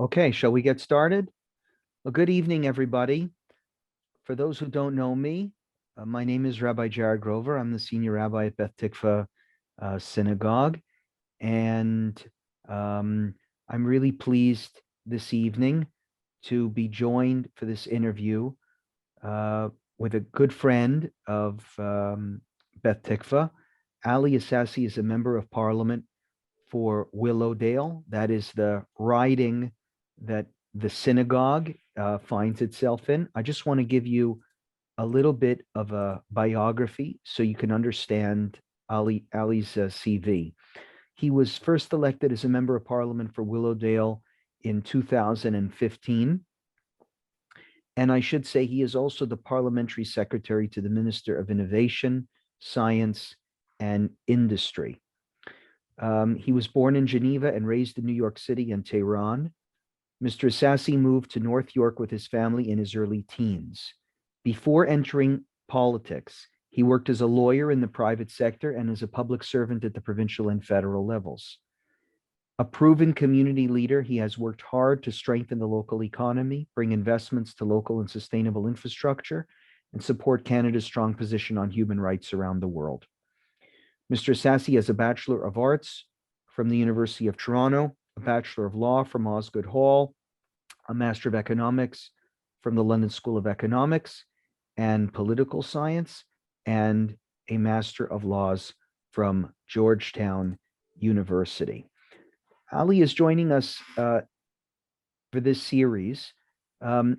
Okay, shall we get started? Well, good evening, everybody. For those who don't know me, my name is Rabbi Jared Grover. I'm the senior rabbi at Beth Tikva Synagogue, and I'm really pleased this evening to be joined for this interview with a good friend of Beth Tikva. Ali Ehassi is a member of parliament for Willowdale. That is the riding that the synagogue finds itself in. I just want to give you a little bit of a biography so you can understand Ali's CV. He was first elected as a member of parliament for Willowdale in 2015. And I should say he is also the parliamentary secretary to the Minister of Innovation, Science, and Industry. He was born in Geneva and raised in New York City and Tehran. Mr. Ehassi moved to North York with his family in his early teens. Before entering politics, he worked as a lawyer in the private sector and as a public servant at the provincial and federal levels. A proven community leader, he has worked hard to strengthen the local economy, bring investments to local and sustainable infrastructure, and support Canada's strong position on human rights around the world. Mr. Ehassi has a Bachelor of Arts from the University of Toronto, a Bachelor of Law from Osgoode Hall, a Master of Economics from the London School of Economics and Political Science, and a Master of Laws from Georgetown University. Ali is joining us for this series. A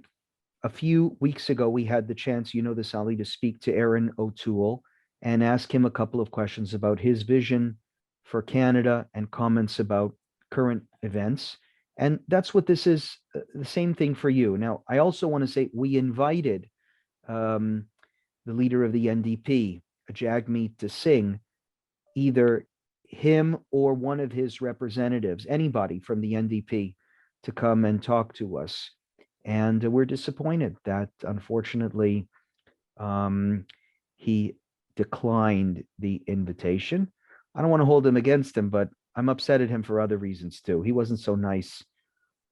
few weeks ago, we had the chance, you know this, Ali, to speak to Aaron O'Toole and ask him a couple of questions about his vision for Canada and comments about current events. And that's what this is, the same thing for you. Now, I also want to say we invited the leader of the NDP, Jagmeet, to sing, either him or one of his representatives, anybody from the NDP, to come and talk to us. And we're disappointed that, unfortunately, he declined the invitation. I don't want to hold him against him, but I'm upset at him for other reasons too. He wasn't so nice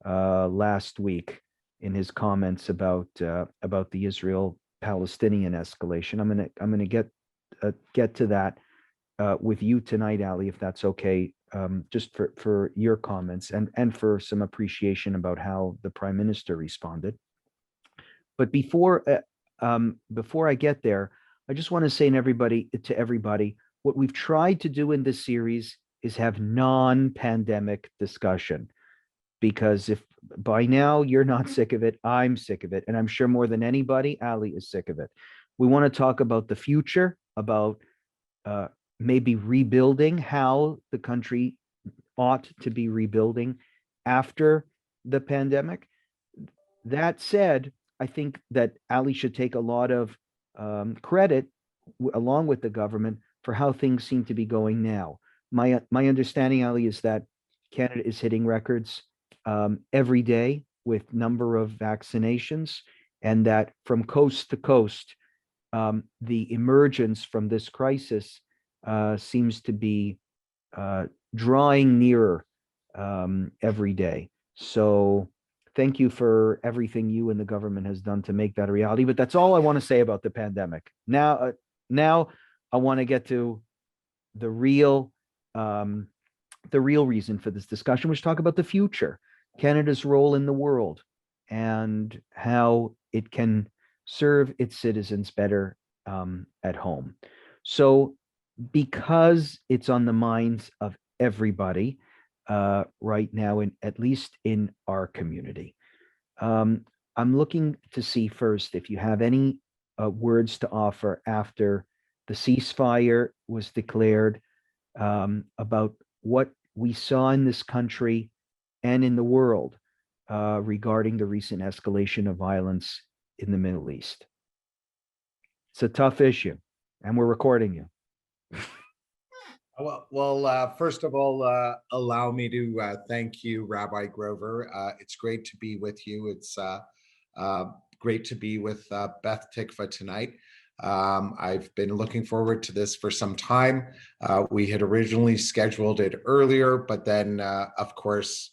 last week in his comments about the Israel-Palestinian escalation. I'm gonna get to that with you tonight, Ali, if that's okay. Just for your comments and for some appreciation about how the Prime Minister responded. But before I get there, I just want to say to everybody, what we've tried to do in this series is have non-pandemic discussion. Because if by now you're not sick of it, I'm sick of it. And I'm sure more than anybody, Ali is sick of it. We want to talk about the future, about maybe rebuilding, how the country ought to be rebuilding after the pandemic. That said, I think that Ali should take a lot of credit along with the government for how things seem to be going now. My understanding, Ali, is that Canada is hitting records every day with number of vaccinations, and that from coast to coast, the emergence from this crisis seems to be drawing nearer every day. So thank you for everything you and the government has done to make that a reality. But that's all I want to say about the pandemic. Now I want to get to the real reason for this discussion, which talk about the future, Canada's role in the world, and how it can serve its citizens better at home. So because it's on the minds of everybody right now, at least in our community, I'm looking to see first if you have any words to offer after the ceasefire was declared, about what we saw in this country and in the world regarding the recent escalation of violence in the Middle East. It's a tough issue, and we're recording you. Well, first of all, allow me to thank you, Rabbi Grover. It's great to be with you. It's great to be with Beth Tikva tonight. I've been looking forward to this for some time. We had originally scheduled it earlier, but then, of course,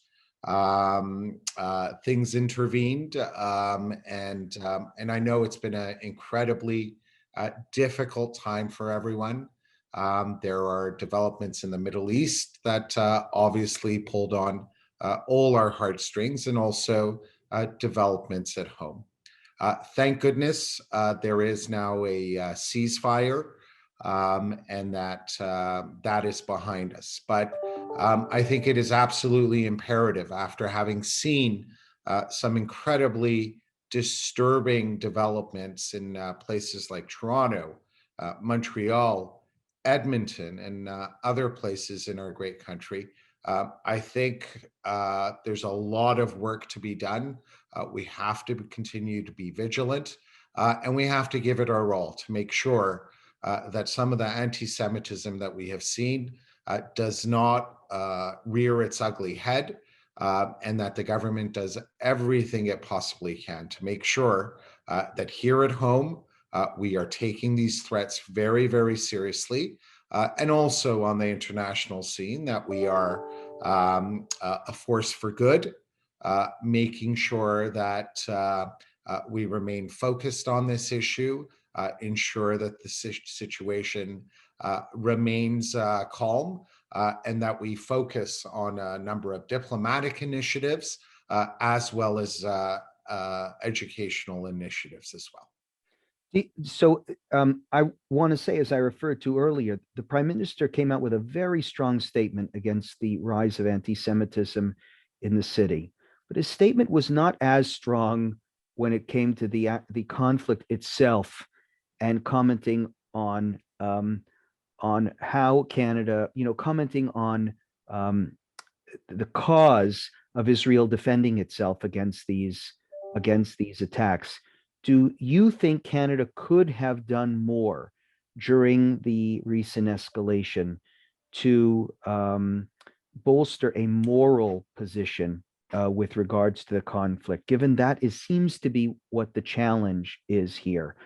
things intervened, and I know it's been an incredibly difficult time for everyone. There are developments in the Middle East that obviously pulled on all our heartstrings, and also developments at home. Thank goodness there is now a ceasefire, and that is behind us. But I think it is absolutely imperative, after having seen some incredibly disturbing developments in places like Toronto, Montreal, Edmonton, and other places in our great country. I think there's a lot of work to be done. We have to continue to be vigilant, and we have to give it our all to make sure that some of the anti-Semitism that we have seen does not rear its ugly head, and that the government does everything it possibly can to make sure that here at home we are taking these threats very, very seriously, and also on the international scene that we are a force for good, making sure that we remain focused on this issue, ensure that the situation remains calm, and that we focus on a number of diplomatic initiatives, as well as educational initiatives as well. So I want to say, as I referred to earlier, the Prime Minister came out with a very strong statement against the rise of anti-Semitism in the city. But his statement was not as strong when it came to the conflict itself, and commenting on how Canada, commenting on the cause of Israel defending itself against these attacks. Do you think Canada could have done more during the recent escalation to bolster a moral position with regards to the conflict, given that it seems to be what the challenge is here?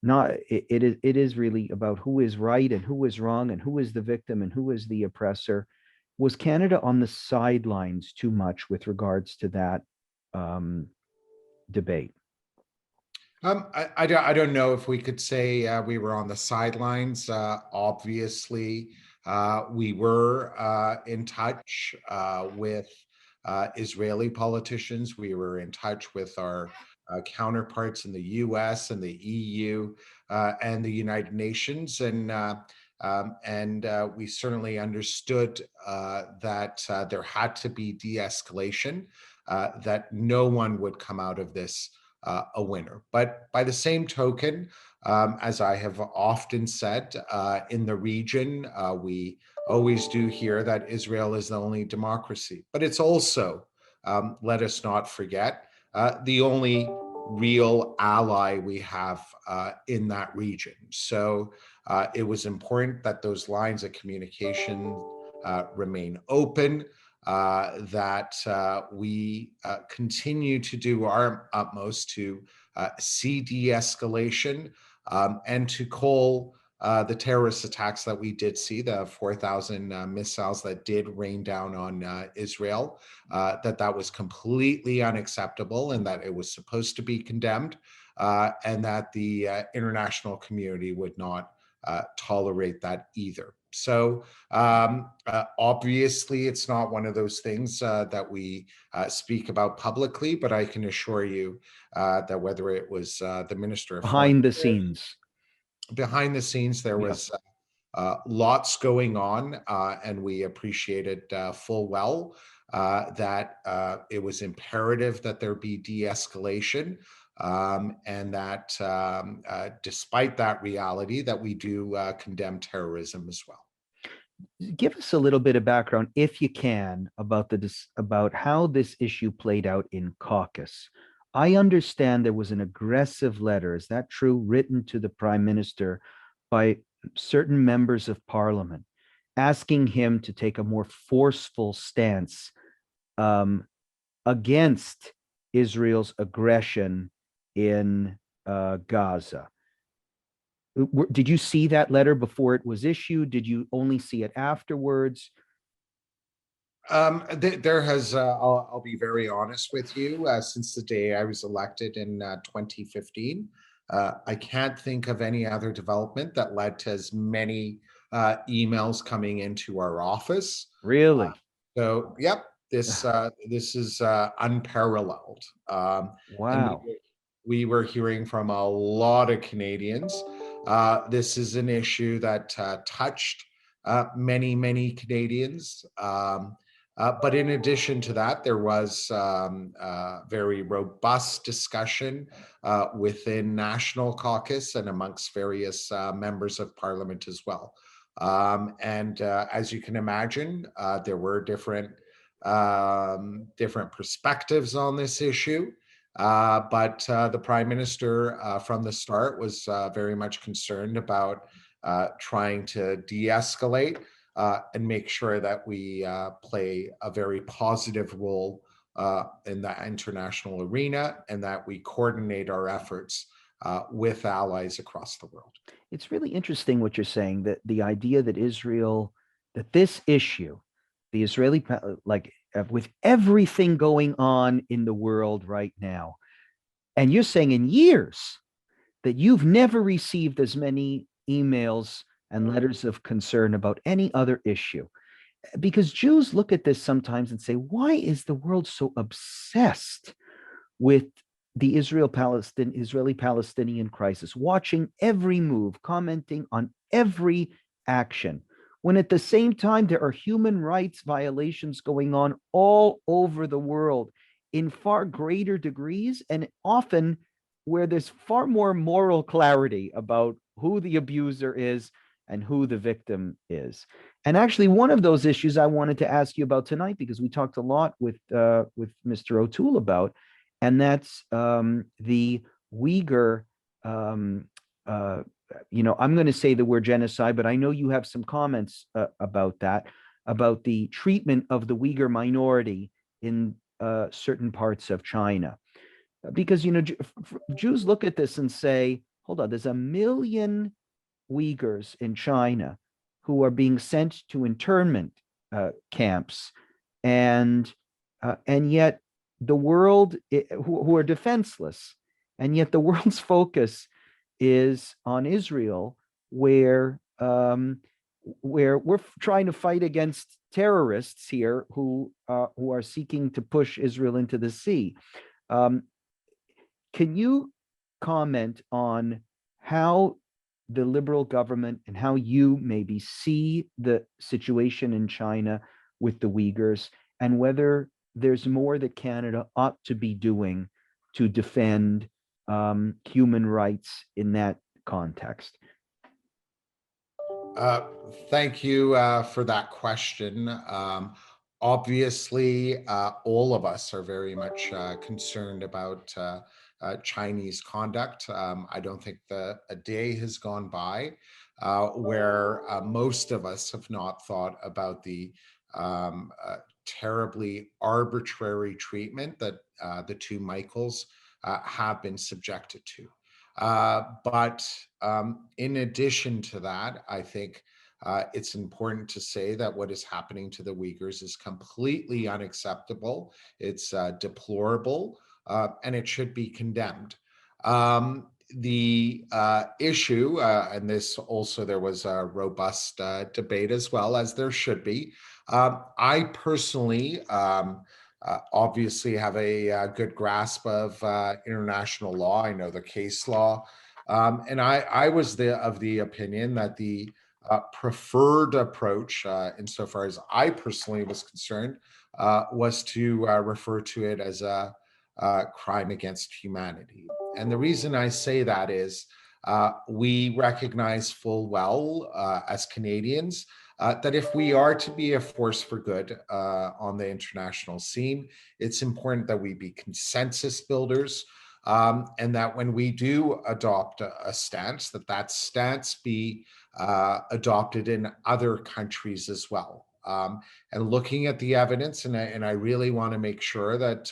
Not it is really about who is right and who is wrong, and who is the victim and who is the oppressor. Was Canada on the sidelines too much with regards to that debate? I don't know if we could say we were on the sidelines. Obviously, we were in touch with Israeli politicians. We were in touch with our counterparts in the US and the EU and the United Nations. And we certainly understood that there had to be de-escalation, that no one would come out of this a winner. But by the same token, as I have often said, in the region, we always do hear that Israel is the only democracy. But it's also, let us not forget, the only real ally we have in that region. So it was important that those lines of communication remain open, that we continue to do our utmost to see de-escalation, and to call the terrorist attacks that we did see, the 4,000 missiles that did rain down on Israel, that was completely unacceptable, and that it was supposed to be condemned, and that the international community would not tolerate that either. So obviously, it's not one of those things that we speak about publicly, but I can assure you that whether it was the Minister of Foreign Behind the Affairs, scenes. behind the scenes, there Yeah. was lots going on, and we appreciated full well that it was imperative that there be de-escalation, and that despite that reality, that we do condemn terrorism as well. Give us a little bit of background, if you can, about how this issue played out in caucus. I understand there was an aggressive letter, is that true, written to the Prime Minister by certain members of Parliament, asking him to take a more forceful stance against Israel's aggression in Gaza. Did you see that letter before it was issued? Did you only see it afterwards? There has, I'll be very honest with you, since the day I was elected in 2015, I can't think of any other development that led to as many emails coming into our office. Uh, Really? so, yep, this is unparalleled. And Wow. we were hearing from a lot of Canadians. This is an issue that touched many Canadians. But in addition to that, there was very robust discussion within National Caucus and amongst various members of Parliament as well. And as you can imagine, there were different perspectives on this issue. But the Prime Minister from the start was very much concerned about trying to de-escalate and make sure that we play a very positive role in the international arena, and that we coordinate our efforts with allies across the world. It's really interesting what you're saying, that the idea that Israel, that this issue, the Israeli, like with everything going on in the world right now, and you're saying in years that you've never received as many emails and letters of concern about any other issue. Because Jews look at this sometimes and say, why is the world so obsessed with the Israeli Palestinian crisis, watching every move, commenting on every action, when at the same time there are human rights violations going on all over the world in far greater degrees, and often where there's far more moral clarity about who the abuser is and who the victim is. And actually, one of those issues I wanted to ask you about tonight, because we talked a lot with Mr. O'Toole about, and that's the Uyghur. Um, uh, I'm going to say the word genocide, but I know you have some comments about that, about the treatment of the Uyghur minority in certain parts of China. Because Jews look at this and say, "Hold on, there's a million Uyghurs in China who are being sent to internment camps, and yet the world who are defenseless, and yet the world's focus is on Israel, where we're trying to fight against terrorists here who are seeking to push Israel into the sea." Um, can you comment on how the liberal government and how you maybe see the situation in China with the Uyghurs, and whether there's more that Canada ought to be doing to defend human rights in that context? Uh, Thank you for that question. Obviously, all of us are very much concerned about Chinese conduct. I don't think a day has gone by where most of us have not thought about the terribly arbitrary treatment that the two Michaels have been subjected to. But in addition to that, I think it's important to say that what is happening to the Uyghurs is completely unacceptable. It's deplorable, and it should be condemned. The issue, and this also, there was a robust debate as well, as there should be. I personally obviously have a good grasp of international law. I know the case law. And I was of the opinion that the preferred approach, insofar as I personally was concerned, was to refer to it as a crime against humanity. And the reason I say that is we recognize full well as Canadians that if we are to be a force for good on the international scene, it's important that we be consensus builders, and that when we do adopt a stance, that stance be adopted in other countries as well. And looking at the evidence, and I really want to make sure that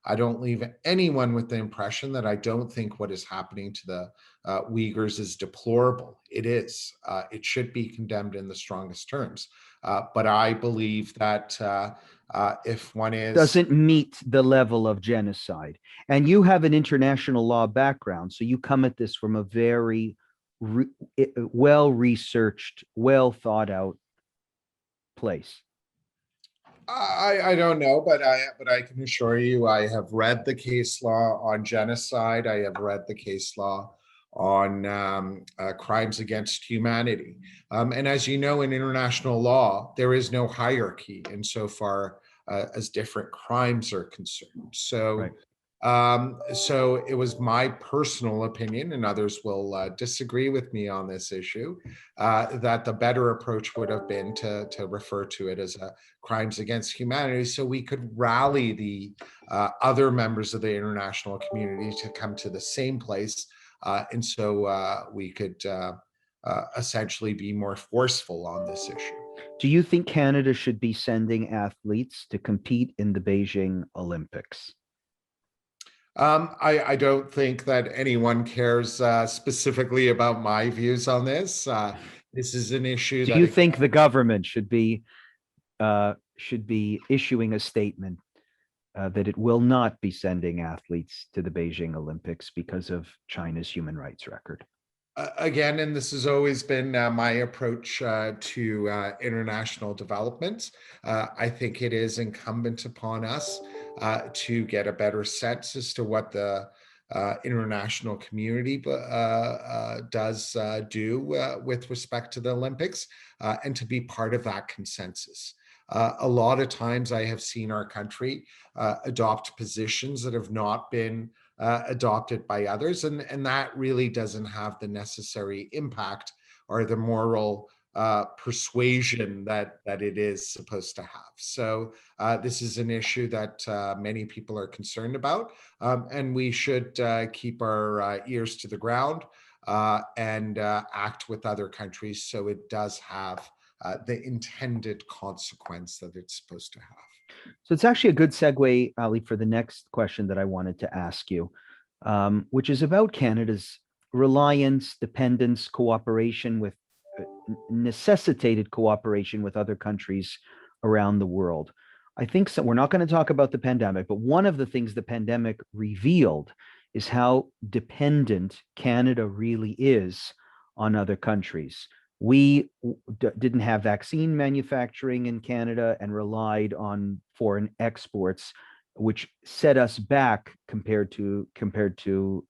I don't leave anyone with the impression that I don't think what is happening to the Uyghurs is deplorable. It is. It should be condemned in the strongest terms. But I believe that if one is Doesn't meet the level of genocide. And you have an international law background, so you come at this from a very well researched, well thought out place. I don't know, but I can assure you, I have read the case law on genocide. I have read the case law on crimes against humanity. And as you know, in international law, there is no hierarchy insofar as different crimes are concerned. Right. So it was my personal opinion, and others will disagree with me on this issue, that the better approach would have been to refer to it as a crimes against humanity, so we could rally the other members of the international community to come to the same place, and so we could essentially be more forceful on this issue. Do you think Canada should be sending athletes to compete in the Beijing Olympics? I don't think that anyone cares specifically about my views on this. This is an issue Do that, you think the government should be issuing a statement that it will not be sending athletes to the Beijing Olympics because of China's human rights record? again, and this has always been my approach to international development. I think it is incumbent upon us to get a better sense as to what the international community does do with respect to the Olympics, and to be part of that consensus. A lot of times I have seen our country adopt positions that have not been adopted by others, and that really doesn't have the necessary impact or the moral persuasion that it is supposed to have. So this is an issue that many people are concerned about, and we should keep our ears to the ground and act with other countries so it does have the intended consequence that it's supposed to have. So it's actually a good segue, Ali, for the next question that I wanted to ask you, which is about Canada's reliance, dependence, cooperation with necessitated cooperation with other countries around the world. I think so. We're not going to talk about the pandemic, but one of the things the pandemic revealed is how dependent Canada really is on other countries. We didn't have vaccine manufacturing in Canada and relied on foreign exports, which set us back compared to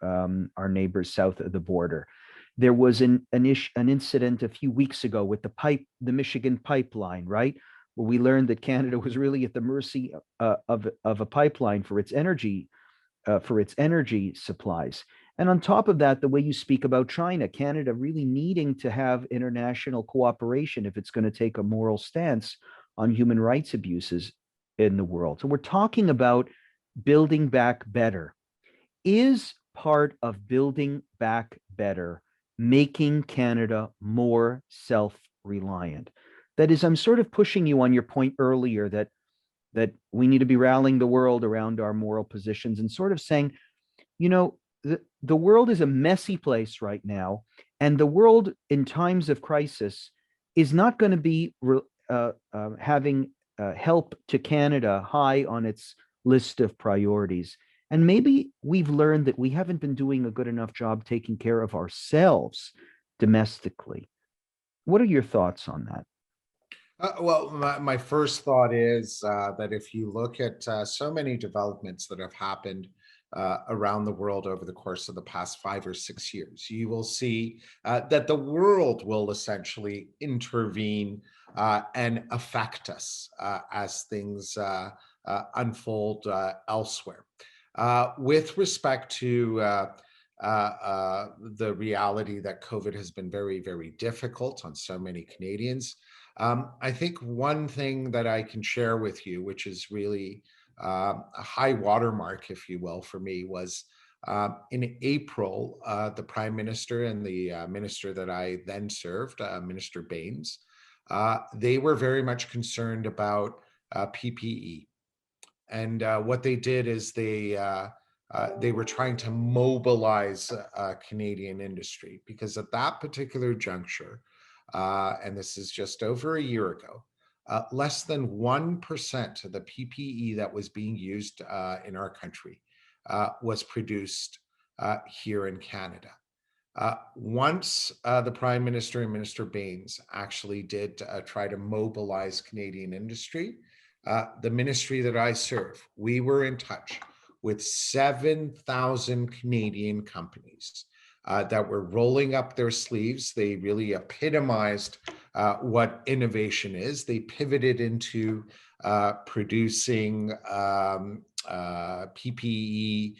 our neighbors south of the border. There was an incident a few weeks ago with the Michigan pipeline, right, where we learned that Canada was really at the mercy of a pipeline for its energy supplies. And on top of that, the way you speak about China, Canada really needing to have international cooperation if it's going to take a moral stance on human rights abuses in the world. So we're talking about building back better. Is part of building back better making Canada more self-reliant? That is, I'm sort of pushing you on your point earlier that we need to be rallying the world around our moral positions and sort of saying, you know, the world is a messy place right now, and the world in times of crisis is not going to be having help to Canada high on its list of priorities. And maybe we've learned that we haven't been doing a good enough job taking care of ourselves domestically. What are your thoughts on that? Well, my first thought is that if you look at so many developments that have happened around the world over the course of the past 5 or 6 years, you will see that the world will essentially intervene and affect us as things unfold elsewhere. With respect to the reality that COVID has been very, very difficult on so many Canadians, I think one thing that I can share with you, which is really a high watermark, if you will, for me, was in April, the Prime Minister and the minister that I then served, Minister Baines, they were very much concerned about PPE. And what they did is they were trying to mobilize Canadian industry because at that particular juncture, and this is just over a year ago, less than 1% of the PPE that was being used in our country was produced here in Canada. Once the Prime Minister and Minister Baines actually did try to mobilize Canadian industry, the ministry that I serve, we were in touch with 7,000 Canadian companies that were rolling up their sleeves. They really epitomized what innovation is. They pivoted into producing PPE,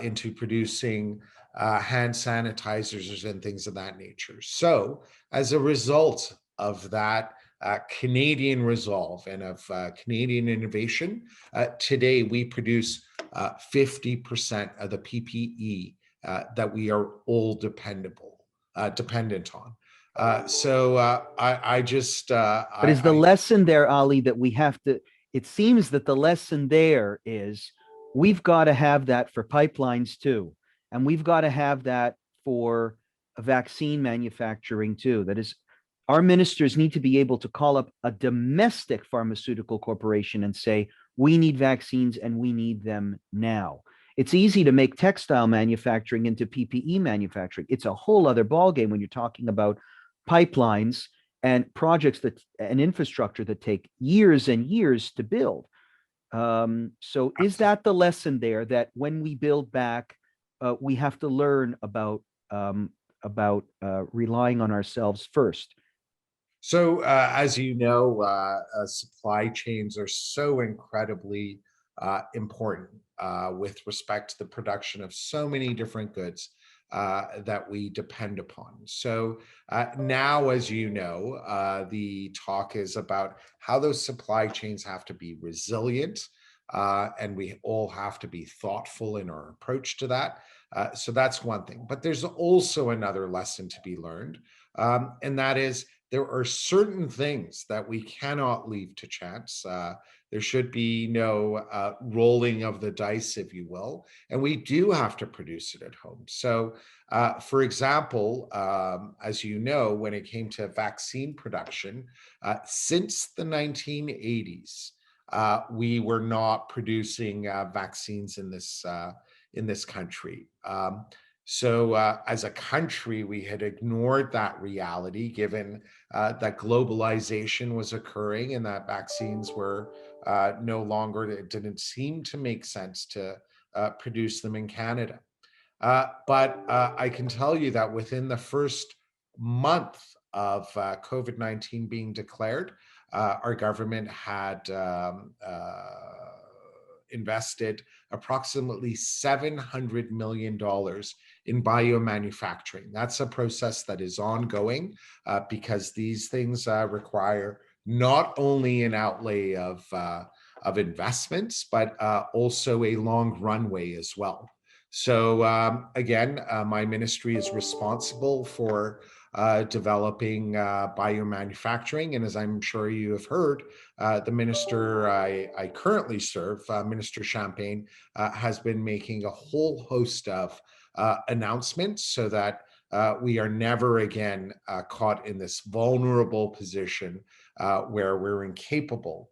into producing hand sanitizers and things of that nature. So as a result of that Canadian resolve and of Canadian innovation, today we produce 50% of the PPE that we are all dependent on. I just But is the lesson there, Ali, that we have to, it seems that the lesson there is we've got to have that for pipelines too. And we've got to have that for vaccine manufacturing too. That is, our ministers need to be able to call up a domestic pharmaceutical corporation and say, we need vaccines and we need them now. It's easy to make textile manufacturing into PPE manufacturing. It's a whole other ballgame when you're talking about pipelines and projects that and infrastructure that take years and years to build. So is that the lesson there, that when we build back, we have to learn about relying on ourselves first? So, as you know, supply chains are so incredibly important with respect to the production of so many different goods that we depend upon. So now, as you know, the talk is about how those supply chains have to be resilient, and we all have to be thoughtful in our approach to that. So that's one thing. But there's also another lesson to be learned, and that is there are certain things that we cannot leave to chance. There should be no rolling of the dice, if you will, and we do have to produce it at home. So, for example, as you know, when it came to vaccine production, since the 1980s, we were not producing vaccines in this country. So as a country, we had ignored that reality, given that globalization was occurring and that vaccines were no longer, it didn't seem to make sense to produce them in Canada. But I can tell you that within the first month of COVID-19 being declared, our government had invested approximately $700 million in biomanufacturing. That's a process that is ongoing because these things require not only an outlay of investments, but also a long runway as well. So again, my ministry is responsible for developing biomanufacturing. And as I'm sure you have heard, the minister I currently serve, Minister Champagne, has been making a whole host of announcements so that we are never again caught in this vulnerable position where we're incapable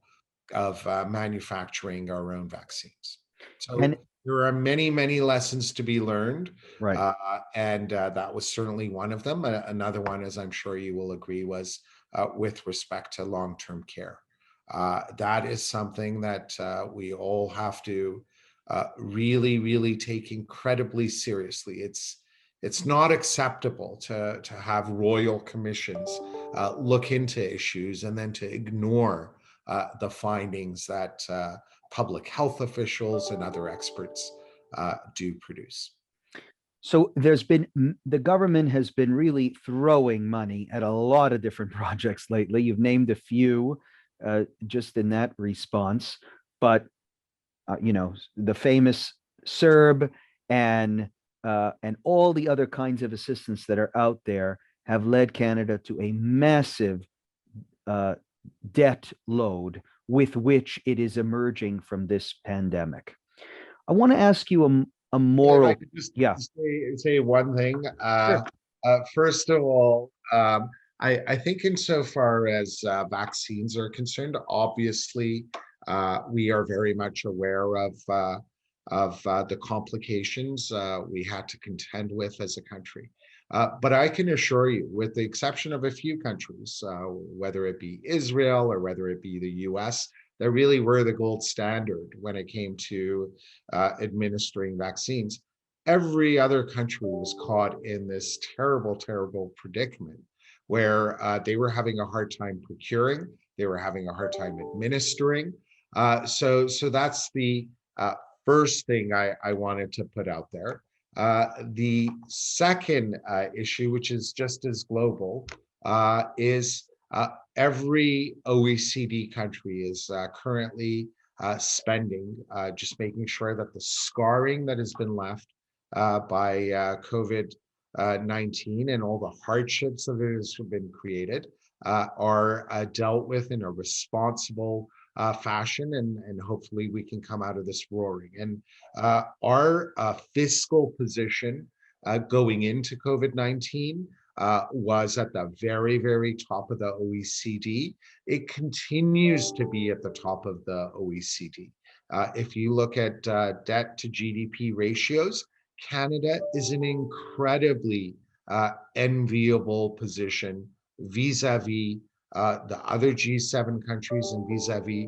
of manufacturing our own vaccines. So And there are many, many lessons to be learned. right. And that was certainly one of them. Another one, as I'm sure you will agree, was with respect to long-term care. That is something that we all have to really, really take incredibly seriously. It's not acceptable to have royal commissions look into issues and then to ignore the findings that public health officials and other experts do produce. So the government has been really throwing money at a lot of different projects lately. You've named a few just in that response, but the famous CERB and all the other kinds of assistance that are out there have led Canada to a massive debt load with which it is emerging from this pandemic. I want to ask you a If I moral, could just yeah, say one thing. sure. First of all, I think insofar as vaccines are concerned, obviously, we are very much aware of the complications we had to contend with as a country. But I can assure you, with the exception of a few countries, whether it be Israel or whether it be the US, that really were the gold standard when it came to administering vaccines. Every other country was caught in this terrible, terrible predicament where they were having a hard time procuring, they were having a hard time administering. So that's the first thing I wanted to put out there. The second issue, which is just as global, is every OECD country is currently spending, just making sure that the scarring that has been left by COVID-19 and all the hardships that has been created are dealt with in a responsible fashion, and hopefully we can come out of this roaring. And our fiscal position going into COVID-19 was at the very, very top of the OECD. It continues to be at the top of the OECD. If you look at debt to GDP ratios, Canada is an incredibly enviable position vis-a-vis the other G7 countries and vis-a-vis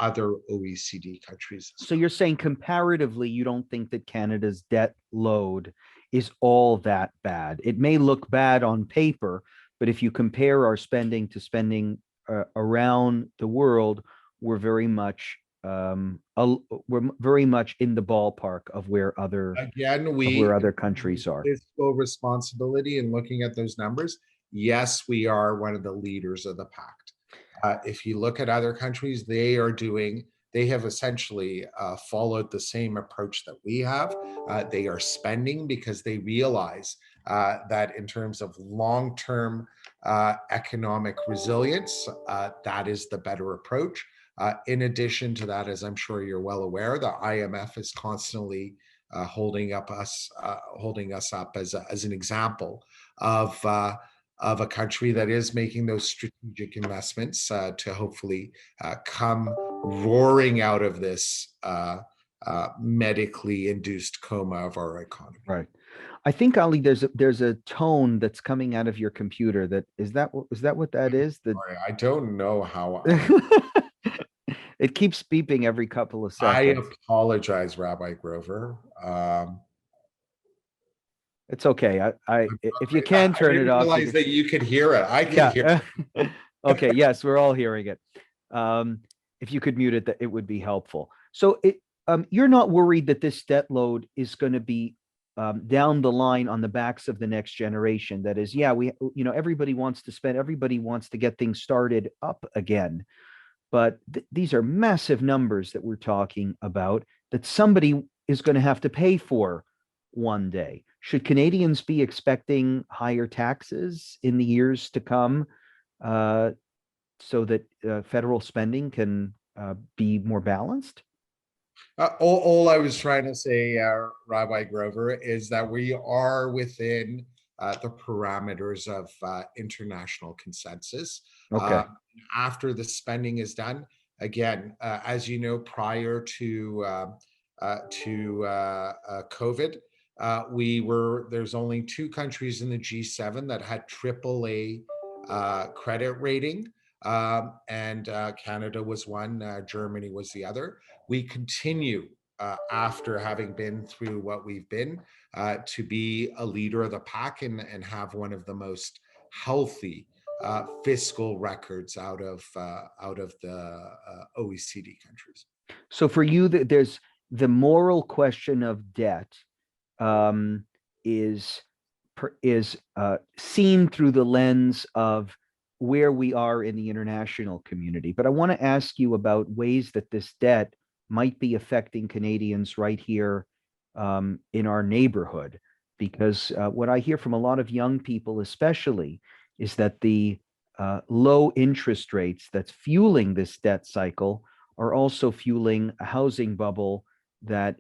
other OECD countries. So you're saying comparatively, you don't think that Canada's debt load is all that bad. It may look bad on paper, but if you compare our spending to spending around the world, we're very much we're very much in the ballpark of where other countries are. Fiscal responsibility and looking at those numbers, yes, we are one of the leaders of the pact. If you look at other countries, they have essentially followed the same approach that we have. They are spending because they realize that in terms of long-term economic resilience, that is the better approach. In addition to that, as I'm sure you're well aware, the IMF is constantly holding us up as an example of a country that is making those strategic investments to hopefully come roaring out of this medically induced coma of our economy. Right. I think, Ali, there's a tone that's coming out of your computer. Is that what that is? Sorry, I don't know how. It keeps beeping every couple of I seconds. apologize, Rabbi Grover. It's okay. If you can turn it I off, realize that you could hear it. I can hear it. Okay. Yes, we're all hearing it. If you could mute it, that it would be helpful. So you're not worried that this debt load is going to be down the line on the backs of the next generation. That is, yeah, everybody wants to spend, everybody wants to get things started up again. But these are massive numbers that we're talking about that somebody is going to have to pay for one day. Should Canadians be expecting higher taxes in the years to come so that federal spending can be more balanced? All I was trying to say, Rabbi Grover, is that we are within the parameters of international consensus. Okay. After the spending is done, again, as you know, prior to COVID, there's only 2 countries in the G7 that had AAA credit rating, and Canada was one, Germany was the other. We continue, after having been through what we've been, to be a leader of the pack and have one of the most healthy fiscal records out of the OECD countries. So for you, there's the moral question of debt is seen through the lens of where we are in the international community. But I want to ask you about ways that this debt might be affecting Canadians right here in our neighborhood. Because what I hear from a lot of young people, especially, is that the low interest rates that's fueling this debt cycle are also fueling a housing bubble that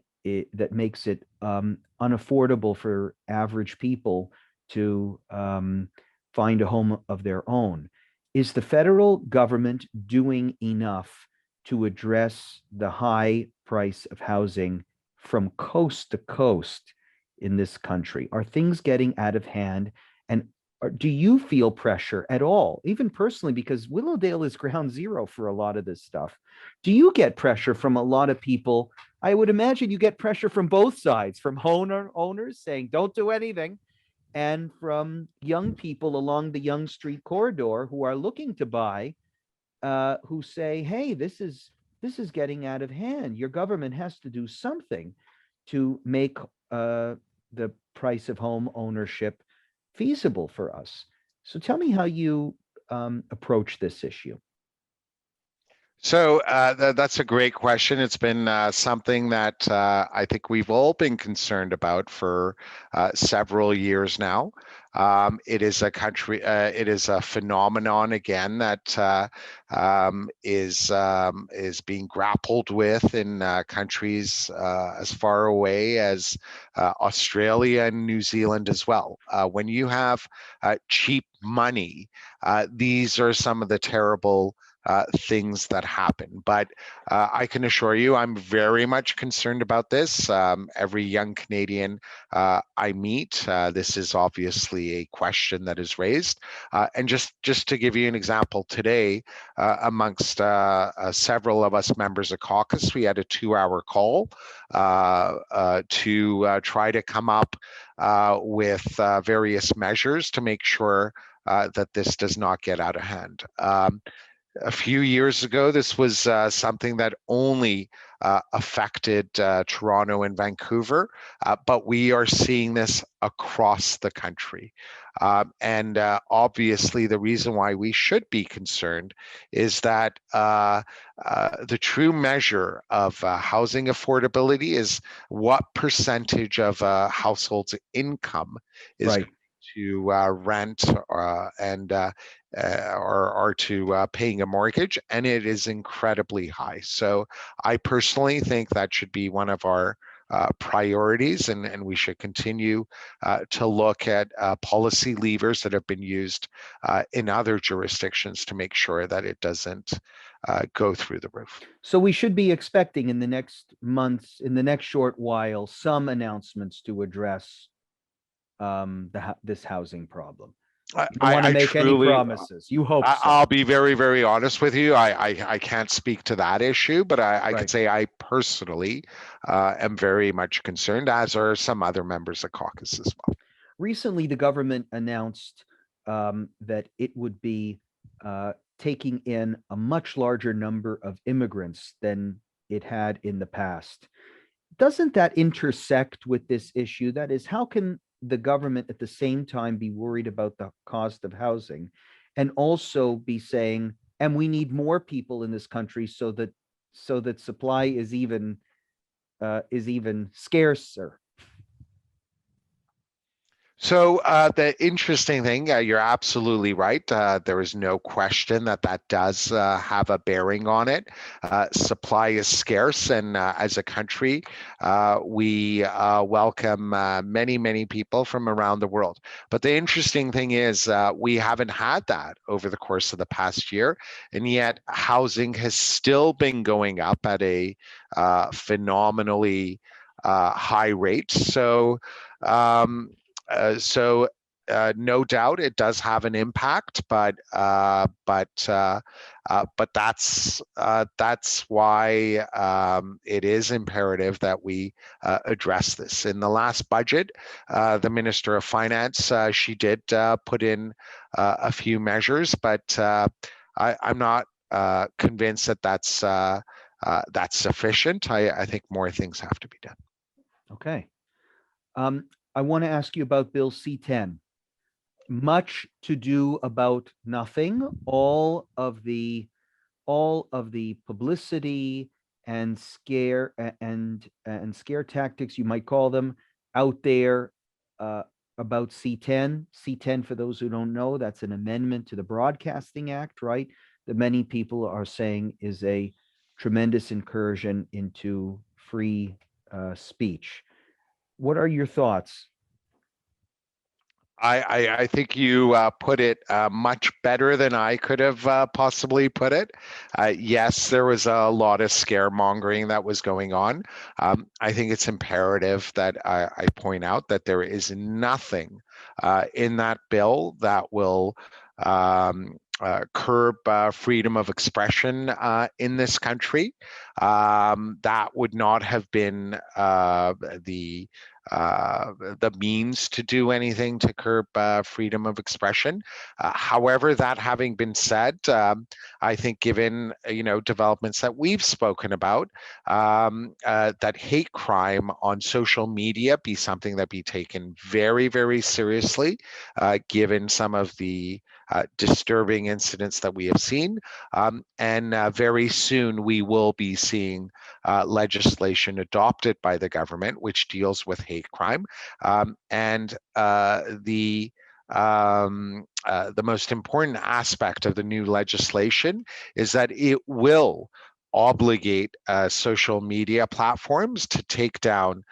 makes it unaffordable for average people to find a home of their own. Is the federal government doing enough to address the high price of housing from coast to coast in this country? Are things getting out of hand? And do you feel pressure at all, even personally, because Willowdale is ground zero for a lot of this stuff? Do you get pressure from a lot of people? I would imagine you get pressure from both sides, from owners saying, don't do anything, and from young people along the Young Street corridor who are looking to buy, who say, hey, this is getting out of hand. Your government has to do something to make the price of home ownership feasible for us. So tell me how you approach this issue. So that's a great question. It's been something that I think we've all been concerned about for several years now. It is a country, it is a phenomenon again that is being grappled with in countries as far away as Australia and New Zealand as well. When you have cheap money, these are some of the terrible things that happen. But I can assure you, I'm very much concerned about this. Every young Canadian I meet, this is obviously a question that is raised. And just to give you an example, today, amongst several of us members of caucus, we had a 2-hour call to try to come up with various measures to make sure that this does not get out of hand. A few years ago, this was something that only affected Toronto and Vancouver, but we are seeing this across the country. And obviously, the reason why we should be concerned is that the true measure of housing affordability is what percentage of a household's income is Right. to rent and or to paying a mortgage, and it is incredibly high. So I personally think that should be one of our priorities, and we should continue to look at policy levers that have been used in other jurisdictions to make sure that it doesn't go through the roof. So we should be expecting in the next months, in the next short while, some announcements to address this housing problem. You don't want to make any promises. You hope so. I'll be very, very honest with you. I can't speak to that issue, but I could say I personally am very much concerned, as are some other members of caucus as well. Recently, the government announced that it would be taking in a much larger number of immigrants than it had in the past. Doesn't that intersect with this issue? That is, how can the government at the same time be worried about the cost of housing and also be saying, and we need more people in this country so that supply is even scarcer? So the interesting thing, you're absolutely right. There is no question that that does have a bearing on it. Supply is scarce, and as a country, we welcome many, many people from around the world. But the interesting thing is we haven't had that over the course of the past year, and yet housing has still been going up at a phenomenally high rate. So no doubt it does have an impact, but that's why it is imperative that we address this. In the last budget, the Minister of Finance, she did put in a few measures, but I'm not convinced that that's sufficient. I think more things have to be done. Okay. I want to ask you about Bill C-10. Much to do about nothing. All of the publicity and scare tactics, you might call them, out there about C10. C10, for those who don't know, that's an amendment to the Broadcasting Act, right? That many people are saying is a tremendous incursion into free speech. What are your thoughts? I think you put it much better than I could have possibly put it. Yes, there was a lot of scaremongering that was going on. I think it's imperative that I point out that there is nothing in that bill that will curb freedom of expression in this country. That would not have been the the means to do anything to curb freedom of expression. However, that having been said, I think given developments that we've spoken about, that hate crime on social media be something that be taken very, very seriously, given some of the disturbing incidents that we have seen. And very soon we will be seeing legislation adopted by the government which deals with hate crime. And the most important aspect of the new legislation is that it will obligate social media platforms to take down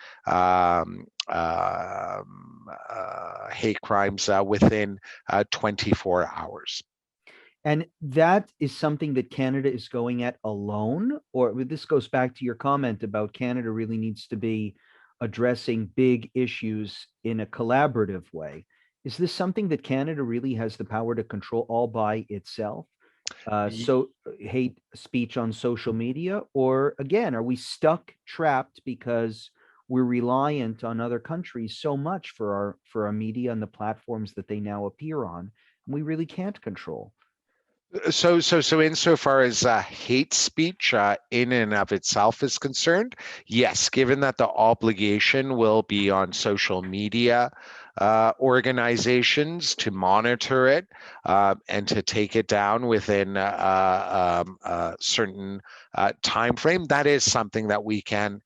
hate crimes within 24 hours. And that is something that Canada is going at alone, or this goes back to your comment about Canada really needs to be addressing big issues in a collaborative way. Is this something that Canada really has the power to control all by itself? So hate speech on social media, or again, are we stuck, trapped because we're reliant on other countries so much for our media and the platforms that they now appear on, and we really can't control? So insofar as hate speech in and of itself is concerned, yes, given that the obligation will be on social media organizations to monitor it and to take it down within a certain time frame, that is something that we can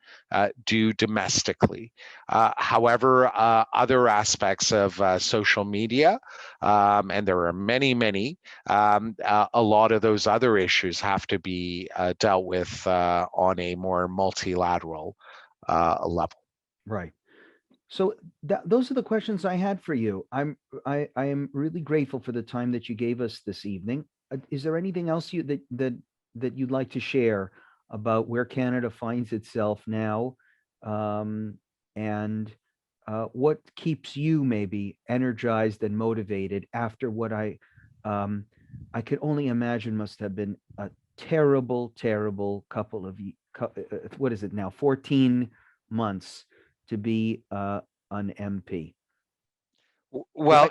do domestically. However, other aspects of social media, and there are many, many, a lot of those other issues have to be dealt with on a more multilateral level. Right. So those are the questions I had for you. I am really grateful for the time that you gave us this evening. Is there anything else that you'd like to share about where Canada finds itself now, and what keeps you maybe energized and motivated after what I could only imagine must have been a terrible, terrible couple of what is it now, 14 months to be an MP. Well,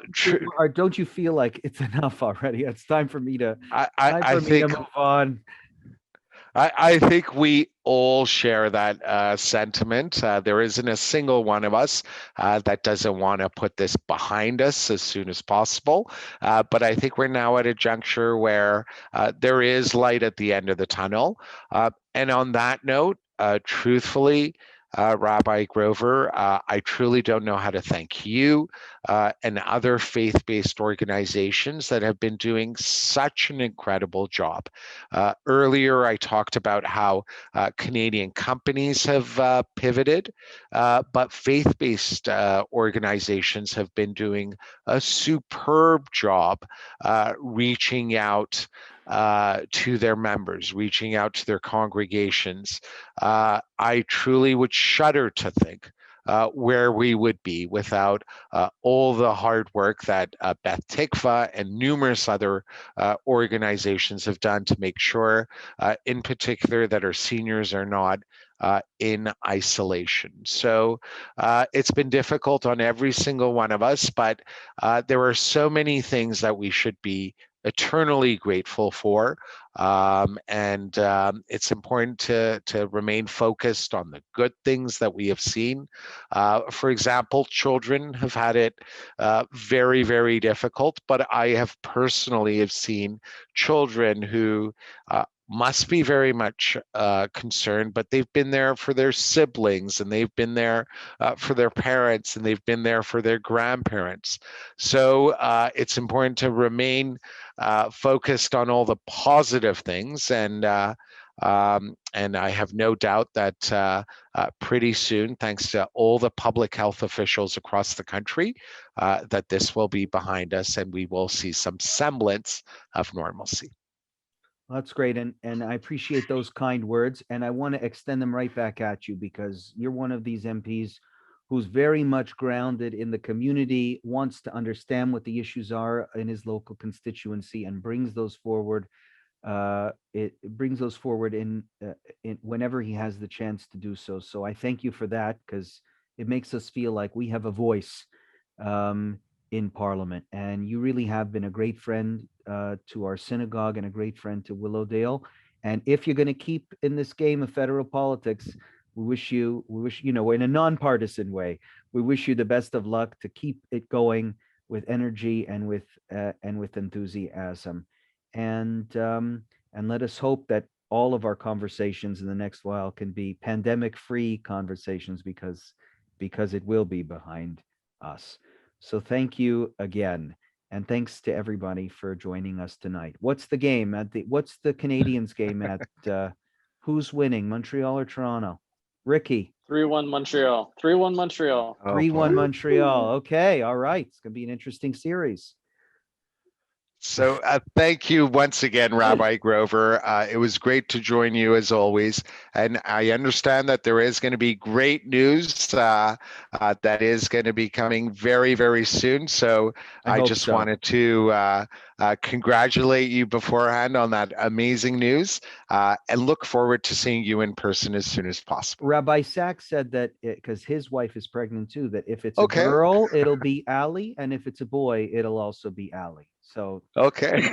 Or don't you feel like it's enough already? It's time for me to I think move on. I think we all share that sentiment. There isn't a single one of us that doesn't want to put this behind us as soon as possible. But I think we're now at a juncture where there is light at the end of the tunnel. And on that note, truthfully, Rabbi Grover, I truly don't know how to thank you and other faith-based organizations that have been doing such an incredible job. Earlier, I talked about how Canadian companies have pivoted, but faith-based organizations have been doing a superb job reaching out to their members, reaching out to their congregations. I truly would shudder to think where we would be without all the hard work that Beth Tikva and numerous other organizations have done to make sure, in particular, that our seniors are not in isolation. So it's been difficult on every single one of us, but there are so many things that we should be eternally grateful for. And it's important to remain focused on the good things that we have seen. For example, children have had it very, very difficult, but I have personally have seen children who must be very much concerned, but they've been there for their siblings, and they've been there for their parents, and they've been there for their grandparents. So it's important to remain focused on all the positive things, and I have no doubt that pretty soon, thanks to all the public health officials across the country, that this will be behind us and we will see some semblance of normalcy. That's great. And I appreciate those kind words. And I want to extend them right back at you, because you're one of these MPs who's very much grounded in the community, wants to understand what the issues are in his local constituency, and brings those forward. It brings those forward in whenever he has the chance to do so. So I thank you for that, because it makes us feel like we have a voice in Parliament. And you really have been a great friend to our synagogue and a great friend to Willowdale. And if you're going to keep in this game of federal politics, we wish, you know, in a nonpartisan way, we wish you the best of luck to keep it going with energy and with enthusiasm. And let us hope that all of our conversations in the next while can be pandemic-free conversations, because it will be behind us. So thank you again. And thanks to everybody for joining us tonight. What's the Canadians game at who's winning, Montreal or Toronto? Ricky. 3-1 Montreal. 3-1 Montreal. 3-1 Montreal. Okay, all right. It's gonna be an interesting series. So thank you once again, Rabbi Grover. It was great to join you as always. And I understand that there is going to be great news that is going to be coming very, very soon. So I just so. wanted to congratulate you beforehand on that amazing news and look forward to seeing you in person as soon as possible. Rabbi Sachs said that because his wife is pregnant too, that if it's a Okay. girl, it'll be Ali, and if it's a boy, it'll also be Ali. So okay.